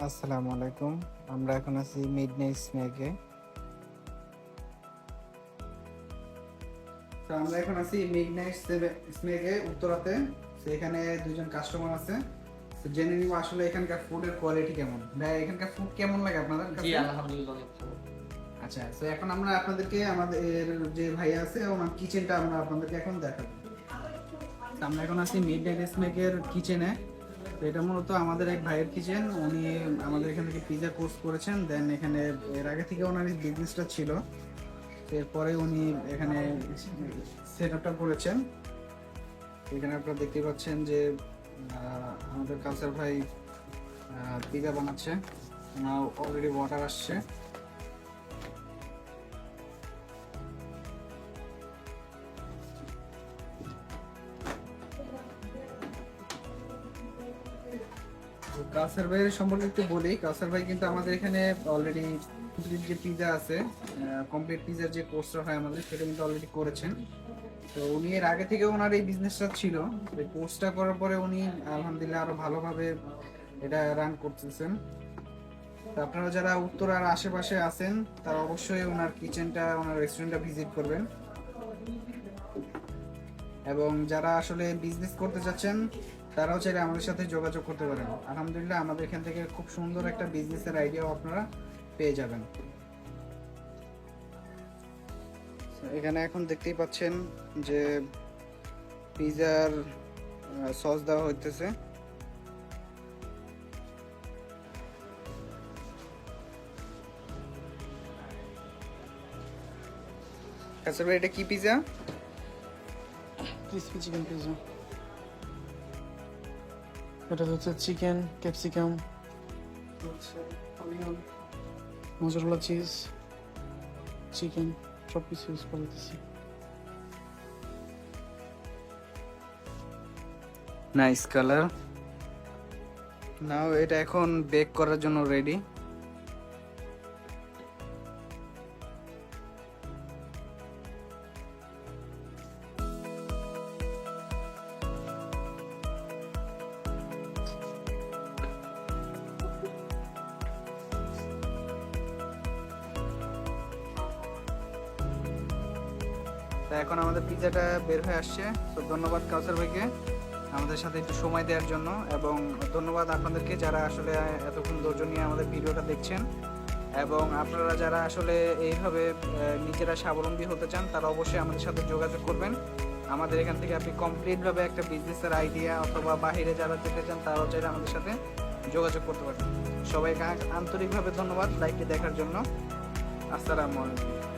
আসসালামু আলাইকুম। আমরা এখন আছি মিডনাইট স্ন্যাকে। তো আমরা এখন আছি মিডনাইট স্ন্যাকে উত্তরাতে। তো এখানে দুজন কাস্টমার আছে। তো জেনে নিব আসলে এখানকার ফুডের কোয়ালিটি কেমন। ভাই এখানকার ফুড কেমন লাগে আপনাদের কাছে? জি আলহামদুলিল্লাহ অনেক ভালো। আচ্ছা, তো এখন আমরা আপনাদেরকে আমাদের যে ভাই আছে ওনার কিচেনটা আমরা আপনাদেরকে এখন দেখাবো। তো আমরা এখন আছি মিডনাইট স্ন্যাকের কিচেনে। তো এটা মূলত আমাদের এক ভাইয়ের কিচেন। উনি আমাদের এখান থেকে পিজা কোর্স করেছেন। দেন এখানে এর আগে থেকে ওনার বিজনেসটা ছিল। এরপরে উনি এখানে সেট আপটা করেছেন। এখানে আপনারা দেখতে পাচ্ছেন যে আমাদের কালচার ভাই পিজা বানাচ্ছে। অলরেডি ওয়াটার আসছে। কাউসার ভাইয়ের সম্পর্কে একটু বলি। কাউসার ভাই কিন্তু আমাদের এখানে অলরেডি যে পিজা আছে, কমপ্লিট পিজার যে কোর্সটা হয় আমাদের, সেটা কিন্তু অলরেডি করেছেন। তো উনি এর আগে থেকে ওনার এই বিজনেসটা ছিল। এই কোর্সটা করার পরে উনি আলহামদুলিল্লাহ আরো ভালোভাবে এটা রান করতেছেন। তো আপনারা যারা উত্তরার আশেপাশে আছেন তারা অবশ্যই ওনার কিচেনটা, ওনার রেস্টুরেন্টটা ভিজিট করবেন। এবং যারা আসলে বিজনেস করতে চাচ্ছেন তারাও চাইলে আমাদের সাথে যোগাযোগ করতে পারেন। আলহামদুলিল্লাহ আমাদের এখান থেকে খুব সুন্দর একটা বিজনেসের আইডিয়াও আপনারা পেয়ে যাবেন। এখানে এখন দেখতেই পাচ্ছেন যে পিজার সস দেওয়া হইতেছে। আচ্ছা ভাই, এটা কি পিজা? Crispy chicken pizza. এটা হচ্ছে chicken, capsicum, mozzarella cheese, chicken সব কিছু ইউজ করতেছি। Nice colour. নাও এটা এখন বেক করার জন্য রেডি। তা এখন আমাদের পিজাটা বের হয়ে আসছে। তো ধন্যবাদ কাউসার ভাইকে আমাদের সাথে একটু সময় দেওয়ার জন্য, এবং ধন্যবাদ আপনাদেরকে যারা আসলে এতক্ষণ ধৈর্য নিয়ে আমাদের ভিডিওটা দেখছেন। এবং আপনারা যারা আসলে এইভাবে নিজেরা স্বাবলম্বী হতে চান তারা অবশ্যই আমাদের সাথে যোগাযোগ করবেন। আমাদের এখান থেকে আপনি কমপ্লিটভাবে একটা বিজনেসের আইডিয়া, অথবা বাইরে যারা যেতে চান তারাও চাইলে আমাদের সাথে যোগাযোগ করতে পারেন। সবাইকে আন্তরিকভাবে ধন্যবাদ লাইভটি দেখার জন্য। আসসালামু আলাইকুম।